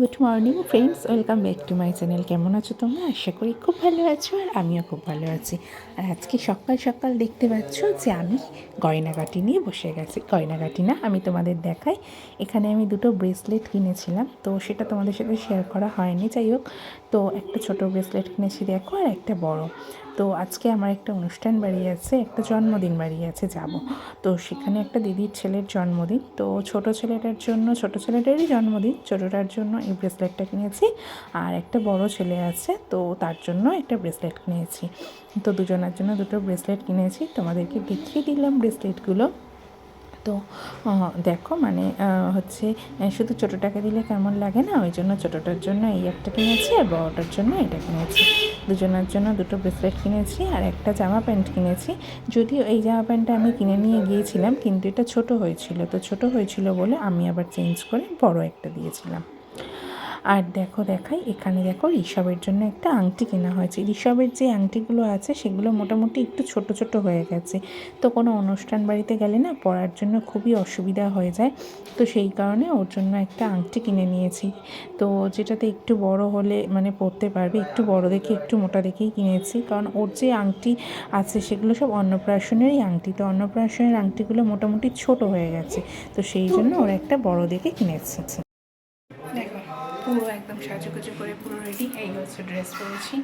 Good morning friends, welcome back to my channel. কেমন আছো তোমরা? আশা করি খুব ভালো আছো, আর আমিও খুব ভালো আছি। আর আজকে সকাল সকাল দেখতে পাচ্ছ যে আমি গয়নাগাটি নিয়ে বসে গেছি। গয়নাগাটি না, আমি তোমাদের দেখাই। এখানে আমি দুটো ব্রেসলেট কিনেছিলাম, তো সেটা তোমাদের সাথে শেয়ার করা হয়নি। যাই হোক, তো একটা ছোট ব্রেসলেট কিনেছি দেখো, আর একটা বড়। তো আজকে আমার একটা অনুষ্ঠান বাড়ি আছে, একটা জন্মদিন বাড়ি আছে, যাব। তো সেখানে একটা দিদির ছেলের জন্মদিন, তো ছোট ছেলেটারই জন্মদিন, ছোটোটার জন্য এই ব্রেসলেটটা কিনেছি। আর একটা বড় ছেলে আছে, তো তার জন্য একটা ব্রেসলেট কিনেছি। তো দুজনের জন্য দুটো ব্রেসলেট কিনেছি, তোমাদেরকে দেখিয়ে দিলাম ব্রেসলেটগুলো। তো দেখো, মানে হচ্ছে শুধু ছোটোটাকে দিলে কেমন লাগে না, ওই জন্য ছোটোটার জন্য এই একটা কিনেছি, আর বড়োটার জন্য এটা কিনেছি। দুজনের জন্য দুটো ব্রেসলেট কিনেছি, আর একটা জামা প্যান্ট কিনেছি। যদিও এই জামা প্যান্টটা আমি কিনে নিয়ে গিয়েছিলাম, কিন্তু এটা ছোট হয়েছিল বলে আমি আবার চেঞ্জ করে বড় একটা দিয়েছিলাম। আর দেখাই, এখানে দেখো ঋষভের জন্য একটা আংটি কেনা হয়েছে। ঋষভের যে আংটিগুলো আছে সেগুলো মোটামুটি একটু ছোট হয়ে গেছে, তো কোনো অনুষ্ঠান বাড়িতে গেলে না পরার জন্য খুবই অসুবিধা হয়ে যায়। তো সেই কারণে ওর জন্য একটা আংটি কিনে নিয়েছি, তো যেটাতে একটু বড় হলে মানে পরতে পারবে, একটু বড় দেখে একটু মোটা দেখেই কিনেছি। কারণ ওর যে আংটি আছে সেগুলো সব অন্নপ্রাশনেরই আংটি, তো অন্নপ্রাশনের আংটিগুলো মোটামুটি ছোট হয়ে গেছে, তো সেই জন্য ওর একটা বড় দেখে কিনেছি। দেখো, পুরো একদম সাজুগুজু করে পুরো রেডি। এই হচ্ছে ড্রেস পরেছি,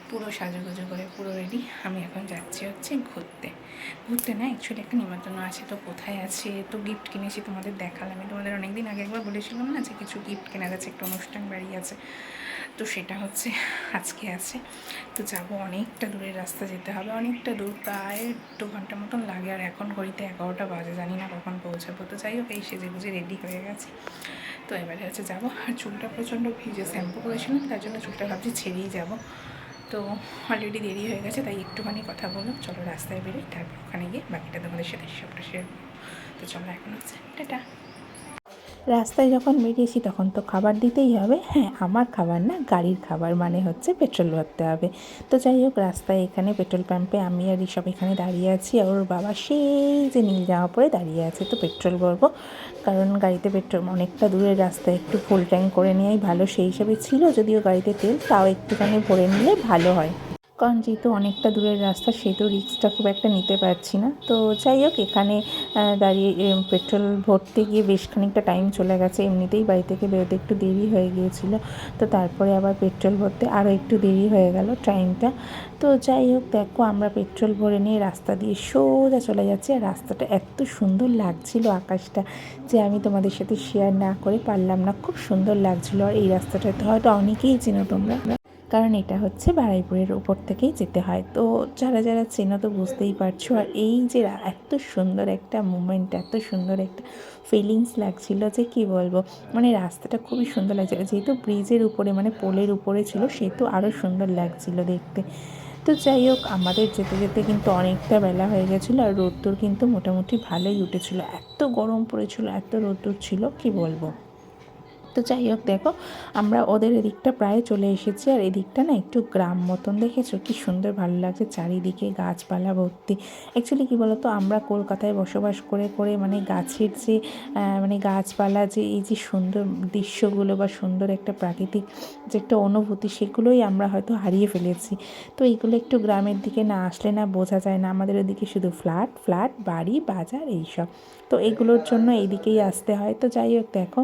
পুরো সাজুগুজু করে পুরো রেডি। আমি এখন যাচ্ছি হচ্ছে ঘুরতে না, অ্যাকচুয়ালি একটা নিমন্ত্রণ আছে। তো কোথায় আছে, তো গিফট কিনেছি, তোমাদের দেখালাম। আমি তোমাদের অনেকদিন আগে একবার বলেছিলাম না যে কিছু গিফট কেনার আছে, একটা অনুষ্ঠান বাড়ি আছে, তো সেটা হচ্ছে আজকে আছে। তো যাবো, অনেকটা দূরের রাস্তা যেতে হবে, অনেকটা দূর, প্রায় 2 ঘন্টা মতন লাগে। আর এখন ঘড়িতে 11টা বাজে, জানি না কখন পৌঁছাবো। তো যাই হোক, এই সেজে বুঝে রেডি হয়ে গেছে। তো এবারে হচ্ছে যাবো। আর চুলটা প্রচণ্ড ভিজে, শ্যাম্পু করেছিলাম, তার জন্য চুলটা ভাবছি ছেড়েই যাবো। তো অলরেডি দেরি হয়ে গেছে, তাই একটুখানি কথা বললাম। চলো রাস্তায় বেরোই, তারপর ওখানে গিয়ে বাকিটা তোমাদের সাথে সবটা শেয়ার করবো। তো চলো, এখন হচ্ছে টাটা। রাস্তায় যখন বেরিয়েছি তখন তো খাবার দিতেই হবে। হ্যাঁ, আমার খাবার না, গাড়ির খাবার, মানে হচ্ছে পেট্রোল ভরতে হবে। তো যাই হোক, রাস্তায় এখানে পেট্রোল পাম্পে আমি আর ঋষভ এখানে দাঁড়িয়ে আছি, আর ওর বাবা সেই যে নীল জামা পরে দাঁড়িয়ে আছে। তো পেট্রোল ভরবো, কারণ গাড়িতে পেট্রোল অনেকটা দূরের রাস্তায়, একটু ফুল ট্যাঙ্ক করে নেওয়াই ভালো। সেই হিসাবে ছিল যদিও গাড়িতে তেল, তাও একটুখানি ভরে নিলে ভালো হয়, কারণ যেহেতু অনেকটা দূরের রাস্তা, সেহেতু রিস্কটা খুব একটা নিতে পারছি না। তো যাই হোক, এখানে দাঁড়িয়ে পেট্রোল ভরতে গিয়ে বেশ খানিকটা টাইম চলে গেছে। এমনিতেই বাড়ি থেকে বেরোতে একটু দেরি হয়ে গিয়েছিল, তো তারপরে আবার পেট্রোল ভরতে আরও একটু দেরি হয়ে গেল টাইমটা। তো যাই হোক, দেখো আমরা পেট্রোল ভরে নিয়ে রাস্তা দিয়ে সোজা চলে যাচ্ছি। আর রাস্তাটা এত সুন্দর লাগছিল, আকাশটা, যে আমি তোমাদের সাথে শেয়ার না করে পারলাম না। খুব সুন্দর লাগছিল। আর এই রাস্তাটাতে হয়তো অনেকেই চেনো তোমরা, কারণ এটা হচ্ছে বারুইপুরের উপর থেকেই যেতে হয়। তো যারা যারা চেনো তো বুঝতেই পারছো। আর এই যে এত সুন্দর একটা মুমেন্ট, এত সুন্দর একটা ফিলিংস লাগছিল যে কি বলবো, মানে রাস্তাটা খুবই সুন্দর লাগছিল। যেহেতু ব্রিজের উপরে, মানে পোলের উপরে ছিল, সেহেতু আরও সুন্দর লাগছিল দেখতে। তো যাই হোক, আমাদের যেতে যেতে কিন্তু অনেকটা বেলা হয়ে গেছিলো, আর রোদ্দুর কিন্তু মোটামুটি ভালোই উঠেছিল। এত গরম পড়েছিল, এত রোদ্দুর ছিল, কি বলবো। তো যাই হোক, দেখো আমরা ওদের এদিকটা প্রায় চলে এসেছি। আর এদিকটা না একটু গ্রাম মতন, দেখেছো কি সুন্দর, ভালো লাগছে, চারিদিকে গাছপালা ভর্তি। অ্যাকচুয়ালি কী বলতো, আমরা কলকাতায় বসবাস করে করে মানে গাছের যে মানে গাছপালা, যে এই যে সুন্দর দৃশ্যগুলো বা সুন্দর একটা প্রাকৃতিক যে একটা অনুভূতি, সেগুলোই আমরা হয়তো হারিয়ে ফেলেছি। তো এইগুলো একটু গ্রামের দিকে না আসলে না বোঝা যায় না। আমাদের ওদিকে শুধু ফ্ল্যাট ফ্ল্যাট, বাড়ি, বাজার, এইসব। তো এগুলোর জন্য এইদিকেই আসতে হয়। তো যাই হোক, দেখো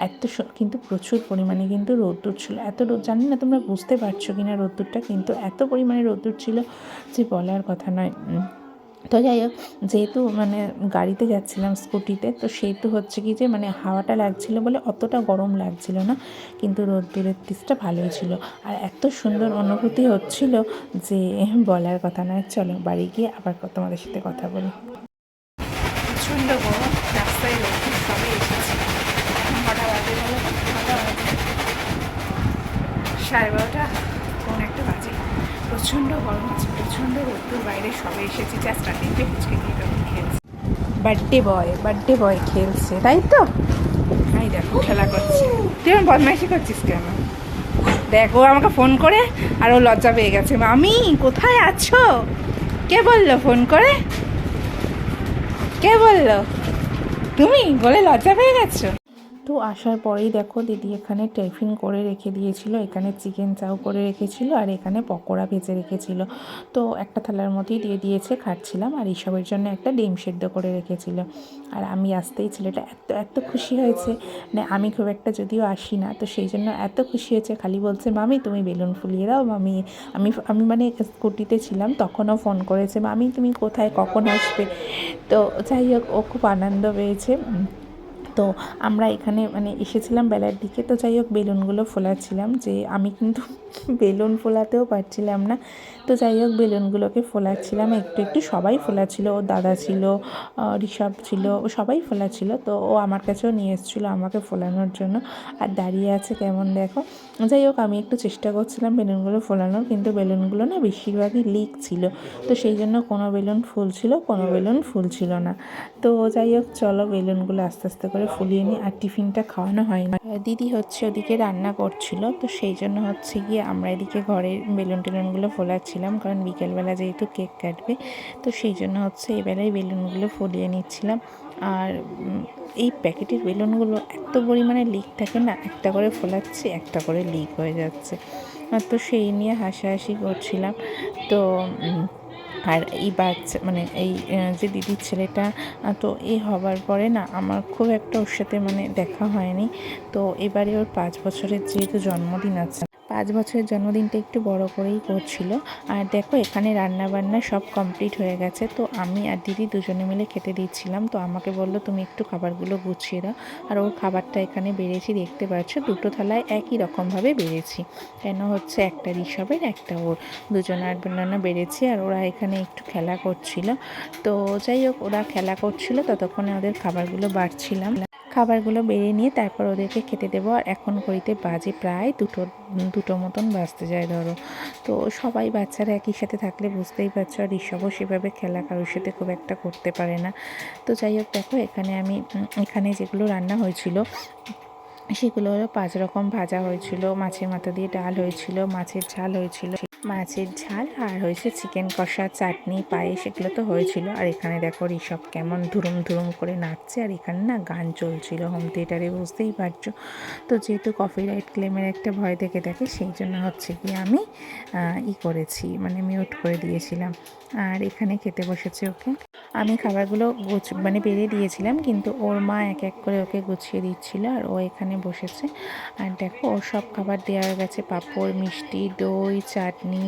এত কিন্তু প্রচুর পরিমাণে কিন্তু রোদ্দুর ছিল। এত জানি না তোমরা বুঝতে পারছো কি না রোদ্দুরটা, কিন্তু এত পরিমাণে রোদ্দুর ছিল যে বলার কথা নয়। তো যাই হোক, যেহেতু মানে গাড়িতে যাচ্ছিলাম স্কুটিতে, তো সেহেতু হচ্ছে কি যে মানে হাওয়াটা লাগছিল বলে অতটা গরম লাগছিল না, কিন্তু রোদ্দুরের দিকটা ভালোই ছিল। আর এত সুন্দর অনুভূতি হচ্ছিল যে বলার কথা নয়। চলো বাড়ি গিয়ে আবার তোমাদের সাথে কথা বলি। প্রচণ্ড গরম, রাস্তায় রোদ্দুর, সবাই এসেছে। কটা বাজে বলো, কটা বাজে? 12:30, কোন একটা বাজে। প্রচণ্ড গরম আছে, প্রচণ্ড রোদ্দুর, বাইরে সবাই এসেছি। জাস্ট রাতে ফুচকে দিয়ে খেলছে, বার্থডে বয় খেলছে, তাই তো। এই দেখো খেলা করছে। তুই আমি বদমাইশি করছিস কেন? দেখো আমাকে ফোন করে, আর ও লজ্জা পেয়ে গেছে। মামি কোথায় আছো? কে বললো ফোন করে? কে বললো? তুমি বলে লজ্জা পেয়ে গেছো? তো আসার পরেই দেখো দিদি এখানে টিফিন করে রেখে দিয়েছিল, এখানে চিকেন চাউ করে রেখেছিল আর এখানে পকোড়া ভেজে রেখেছিল। তো একটা থালার মধ্যেই দিয়ে দিয়েছে, খাচ্ছিলাম। আর এইসবের জন্য একটা ডিম সেদ্ধ করে রেখেছিল। আর আমি আসতেই ছেলেটা এত এত খুশি হয়েছে, মানে আমি খুব একটা যদিও আসি না, তো সেই জন্য এত খুশি হয়েছে, খালি বলছে মামি তুমি বেলুন ফুলিয়ে দাও মামি। আমি আমি মানে স্কুটিতে ছিলাম, তখনও ফোন করেছে মামি তুমি কোথায়, কখন আসবে। তো যাই হোক, ও খুব আনন্দ পেয়েছে। তো আমরা এখানে মানে এসেছিলাম বেলার দিকে। তো যাই হোক, বেলুনগুলো ফোলাচ্ছিলাম, যে আমি কিন্তু বেলুন ফোলাতেও পারছিলাম না। তো যাই হোক, বেলুনগুলোকে ফোলাচ্ছিলাম একটু একটু, সবাই ফোলাচ্ছিল, ওর দাদা ছিল, ঋষভ ছিল, ও সবাই ফোলাচ্ছিল। তো ও আমার কাছেও নিয়ে এসেছিলো আমাকে ফোলানোর জন্য, আর দাঁড়িয়ে আছে কেমন দেখো। যাই হোক, আমি একটু চেষ্টা করছিলাম বেলুনগুলো ফোলানোর, কিন্তু বেলুনগুলো না বেশিরভাগই লিক ছিল। তো সেই জন্য কোনো বেলুন ফুলছিল, কোনো বেলুন ফুলছিল না। তো যাই হোক, চলো বেলুনগুলো আস্তে আস্তে করে ফুলিয়ে নিই। আর টিফিনটা খাওয়ানো হয়নি, দিদি হচ্ছে ওদিকে রান্না করছিল, তো সেই জন্য হচ্ছে গিয়ে আমরা এদিকে ঘরে বেলুন টেলুনগুলো ফোলাচ্ছিলাম, কারণ বিকেলবেলা যেহেতু কেক কাটবে, তো সেই জন্য হচ্ছে এবেলায় বেলুনগুলো ফুলিয়ে নিচ্ছিলাম। আর এই প্যাকেটের বেলুনগুলো এত পরিমাণে লিক থাকে না, একটা করে ফোলাচ্ছি একটা করে লিক হয়ে যাচ্ছে। তো সেই নিয়ে হাসাহাসি করছিলাম। তো আর এই বাচ্চা মানে এই যে দিদির ছেলেটা, তো এই হবার পরে না আমার খুব একটা ওর সাথে মানে দেখা হয়নি। তো এবারে ওর 5 বছরের যেহেতু জন্মদিন আছে, 5 বছরের জন্মদিনটা একটু বড় করেই করছিল। আর দেখো এখানে রান্না বান্না সব কমপ্লিট হয়ে গেছে। তো আমি আর দিদি দুজনে মিলে খেতে দিচ্ছিলাম। তো আমাকে বললো তুমি একটু খাবারগুলো গুছিয়ে দাও। আর ওর খাবারটা এখানে বেড়েছি, দেখতে পাচ্ছ দুটো থালায় একই রকমভাবে বেড়েছি, কেন হচ্ছে একটা ঋষভের একটা ওর, দুজনের জন্য বেড়েছি। আর ওরা এখানে একটু খেলা করছিল। তো যাই হোক, ওরা খেলা করছিল, ততক্ষণে ওদের খাবারগুলো বাড়ছিলাম। খাবারগুলো বেড়ে নিয়ে তারপর ওদেরকে খেতে দেবো। আর এখন ঘড়িতে বাজে প্রায় দুটো মতন বাজতে যায় ধরো। তো সবাই বাচ্চারা একই সাথে থাকলে বুঝতেই পারছো, আর ঋষভও সেভাবে খেলা কারোর সাথে খুব একটা করতে পারে না। তো যাই হোক, দেখো এখানে আমি এখানে যেগুলো রান্না হয়েছিল সেগুলো হলো 5 রকম ভাজা হয়েছিল, মাছের মাথা দিয়ে ডাল হয়েছিল, মাছের ঝাল হয়েছিল, মাছের ঝাল, আর হয়েছে চিকেন কষা, চাটনি, পায়েস, এগুলো তো হয়েছিল। আর এখানে দেখো ঋষভ কেমন ধুরুম ধুরুম করে নাচছে, আর এখানে না গান চলছিল হোম থিয়েটারে, বুঝতেই পারছো। তো যেহেতু কপিরাইট ক্লেমের একটা ভয় থেকে থাকে, সেই জন্য হচ্ছে কি আমি করেছি, মানে মিউট করে দিয়েছিলাম। আর এখানে খেতে বসেছে ওকে, আমি খাবারগুলো মানে বেড়ে দিয়েছিলাম, কিন্তু ওর মা এক এক করে ওকে গুছিয়ে দিচ্ছিল, আর ও এখানে বসেছে। আর দেখো ওর সব খাবার দেওয়া হয়ে গেছে, পাঁপড়, মিষ্টি, দই, চাটনি,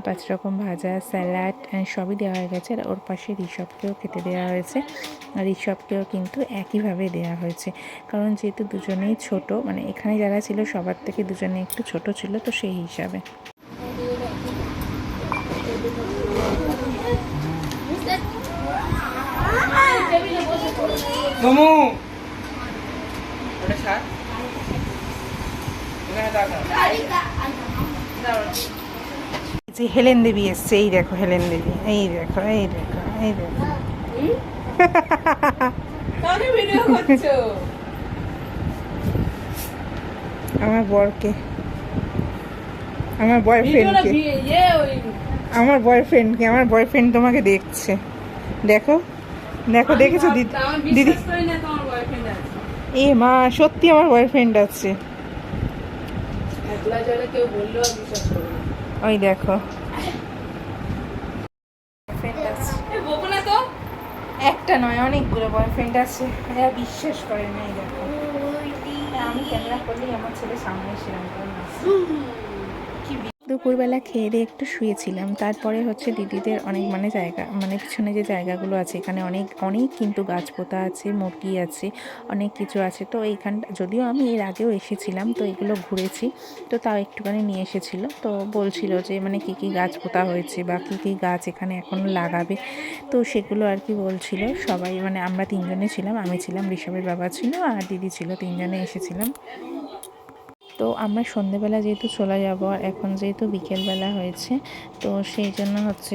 5 রকম ভাজা, স্যালাড, সবই দেওয়া হয়ে গেছে। আর ওর পাশে ঋষভকেও খেতে দেওয়া হয়েছে। আর ঋষভকেও কিন্তু একইভাবে দেওয়া হয়েছে, কারণ যেহেতু দুজনেই ছোট, মানে এখানে যারা ছিল সবার থেকে দুজনে একটু ছোট ছিল, তো সেই হিসাবে। যে হেলেন দেবী এসছে, এই দেখো হেলেন দেবী, এই দেখো এই দেখো এই দেখো। আমার বরকে, আমার বয়ফ্রেন্ডকে, আমার বয়ফ্রেন্ডকে, আমার বয়ফ্রেন্ড তোমাকে দেখছে, দেখো দেখো, দেখেছো দিদি? এ মা, সত্যি আমার বয়ফ্রেন্ড আছে, ওই দেখো একটা নয় অনেকগুলো বয়ফ্রেন্ড আছে, এরা বিশ্বাস করে না। এই দেখো, আমি ক্যামেরা করলেই আমার ছেলে সামনে এসেছিলাম। দুপুরবেলা খেয়ে দিয়ে একটু শুয়েছিলাম, তারপরে হচ্ছে দিদিদের অনেক মানে জায়গা, মানে পিছনে যে জায়গাগুলো আছে এখানে অনেক অনেক কিন্তু গাছ পোতা আছে, মুরগি আছে, অনেক কিছু আছে। তো এইখানটা যদিও আমি এর আগেও এসেছিলাম, তো এগুলো ঘুরেছি, তো তাও একটুখানি নিয়ে এসেছিলো। তো বলছিল যে মানে কী কী গাছ পোতা হয়েছে বা কী কী গাছ এখানে এখনও লাগাবে, তো সেগুলো আর কি বলছিল সবাই। মানে আমরা 3 জনে ছিলাম, আমি ছিলাম, ঋষভের বাবা ছিল, আর দিদি ছিল, 3 জনে এসেছিলাম। তো আমরা সন্ধেবেলা যেহেতু চলে যাব, আর এখন যেহেতু বিকেলবেলা হয়েছে, তো সেই জন্য হচ্ছে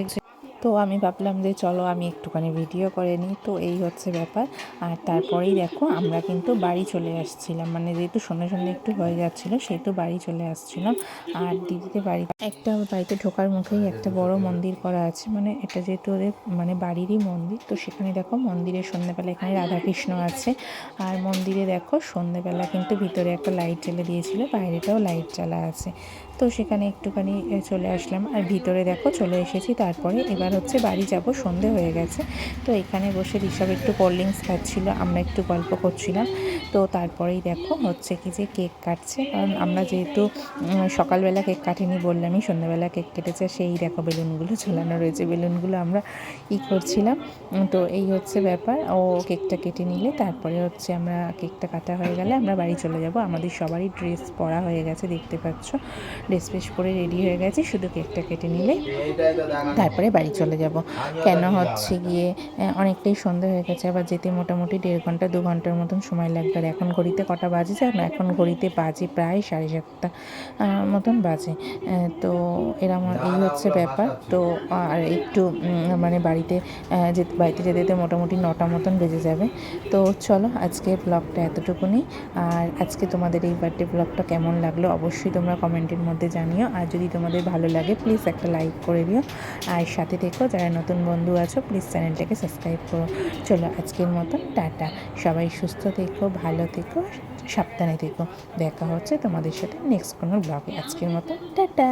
তো আমি ভাবলাম যে চলো আমি একটুখানি ভিডিও করে নিই। তো এই হচ্ছে ব্যাপার। আর তারপরেই দেখো আমরা কিন্তু বাড়ি চলে আসছিলাম, মানে যেহেতু সন্ধ্যে সন্ধ্যে একটু হয়ে যাচ্ছিলো সেহেতু বাড়ি চলে আসছিলাম। আর দিদিদের বাড়ি একটা বাড়িতে ঢোকার মুখেই একটা বড় মন্দির করা আছে, মানে এটা যেহেতু ওদের মানে বাড়িরই মন্দির, তো সেখানে দেখো মন্দিরে সন্ধ্যেবেলা এখানে রাধাকৃষ্ণ আছে। আর মন্দিরে দেখো সন্ধ্যেবেলা কিন্তু ভিতরে একটা লাইট জ্বেলে দিয়েছিল, বাইরেটাও লাইট জ্বালা আছে। তো সেখানে একটুখানি চলে আসলাম। আর ভিতরে দেখো চলে এসেছি। তারপরে এবার হচ্ছে বাড়ি যাব, সন্ধে হয়ে গেছে। তো এখানে বসে ঋষভ একটু কোল্ড ড্রিঙ্কস খাচ্ছিল, আমরা একটু গল্প করছিলাম। তো তারপরেই দেখো হচ্ছে কি যে কেক কাটছে, কারণ আমরা যেহেতু সকালবেলা কেক কাটিনি বললামই, সন্ধ্যাবেলা কেক কেটেছে। সেই দেখো বেলুনগুলো ঝোলানো রয়েছে, বেলুনগুলো আমরা করছিলাম। তো এই হচ্ছে ব্যাপার। ও কেকটা কেটে নিলে তারপরে হচ্ছে আমরা কেকটা কাটা হয়ে গেলে আমরা বাড়ি চলে যাব। আমাদের সবারই ড্রেস পরা হয়ে গেছে, দেখতে পাচ্ছ ড্রেস ফ্রেস পরে রেডি হয়ে গেছি, শুধু কেকটা কেটে নিলে তারপরে বাড়ি চলে যাব। কেন হচ্ছে গিয়ে অনেকটাই সন্ধে হয়ে গেছে, আবার যেতে মোটামুটি 1.5 ঘন্টা 2 ঘন্টার মতন সময় লাগবে। আর এখন ঘড়িতে কটা বাজে জানো? এখন ঘড়িতে বাজে প্রায় 7:30 মতন বাজে। তো এরম এই হচ্ছে ব্যাপার। তো আর একটু মানে বাড়িতে বাড়িতে যেতে যেতে মোটামুটি 9টা মতন বেজে যাবে। তো চলো আজকের ব্লগটা এতটুকুনি। আর আজকে তোমাদের এই বার্থডে ব্লগটা কেমন লাগলো অবশ্যই তোমরা কমেন্টের মধ্যে জানিও। আর যদি তোমাদের ভালো লাগে প্লিজ একটা লাইক করে দিও। আর সাথে থেকো, যারা নতুন বন্ধু আছো প্লিজ চ্যানেলটাকে সাবস্ক্রাইব করো। চলো আজকের মতন টাটা। সবাই সুস্থ থেকো, ভালো থেকো, সাবধানে থেকো। দেখা হচ্ছে তোমাদের সাথে নেক্সট কোনো ব্লগে। আজকের মতো টাটা।